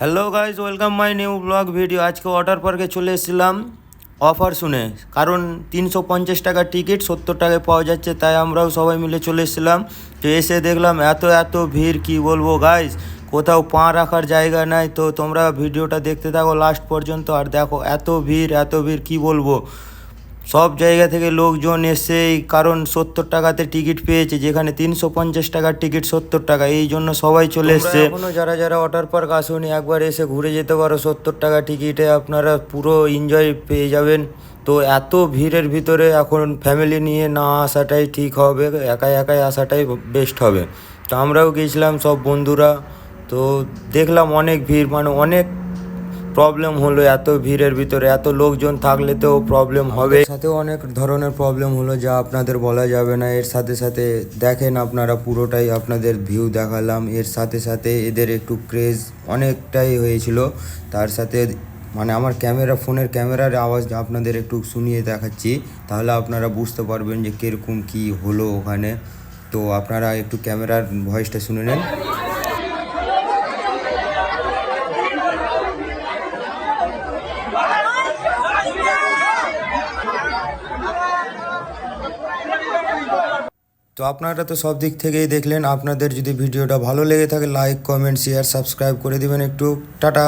Hello guys, welcome my new blog video. আজকে water পার্কে চলে এসেছিলাম অফার শুনে, কারণ 350 টাকার টিকিট 70 টাকায় পাওয়া যাচ্ছে, তাই আমরাও সবাই মিলে চলে এসেছিলাম। তো এসে দেখলাম এত ভিড়, কি বলবো গাইজ, কোথাও পা রাখার জায়গা নাই। তো তোমরা ভিডিওটা দেখতে থাকো লাস্ট পর্যন্ত, আর দেখো এত ভিড় কি বলবো। সব জায়গা থেকে লোকজন এসে, কারণ 70 টাকাতে টিকিট পেয়েছে, যেখানে 350 টাকার টিকিট 70 টাকা, এই জন্য সবাই চলে এসছে। এখনো যারা ওয়াটার পার্ক আসুনি, একবার এসে ঘুরে যেতে পারো। 70 টাকা টিকিটে আপনারা পুরো এনজয় পেয়ে যাবেন। তো এত ভিড়ের ভিতরে এখন ফ্যামিলি নিয়ে না আসাটাই ঠিক হবে, একাই আসাটাই বেস্ট হবে। তো আমরাও গিয়েছিলাম সব বন্ধুরা। তো দেখলাম অনেক ভিড়, মানে অনেক প্রবলেম হলো এত ভিড়ের ভিতরে। এত লোকজন থাকলে তো প্রবলেম হবে, সাথেও অনেক ধরনের প্রবলেম হলো যা আপনাদের বলা যাবে না। এর সাথে সাথে দেখেন আপনারা, পুরোটাই আপনাদের ভিউ দেখালাম। এর সাথে সাথে এদের একটু ক্রেজ অনেকটাই হয়েছিল। তার সাথে মানে আমার ফোনের ক্যামেরার আওয়াজ আপনাদের একটু শুনিয়ে দেখাচ্ছি, তাহলে আপনারা বুঝতে পারবেন যে কীরকম কী হলো ওখানে। তো আপনারা একটু ক্যামেরার ভয়েসটা শুনে নেন। তো আপনারা তো সব দিক থেকেই দেখলেন। আপনাদের যদি ভিডিওটা ভালো লেগে থাকে, লাইক, কমেন্ট, শেয়ার, সাবস্ক্রাইব করে দিবেন একটু। টাটা।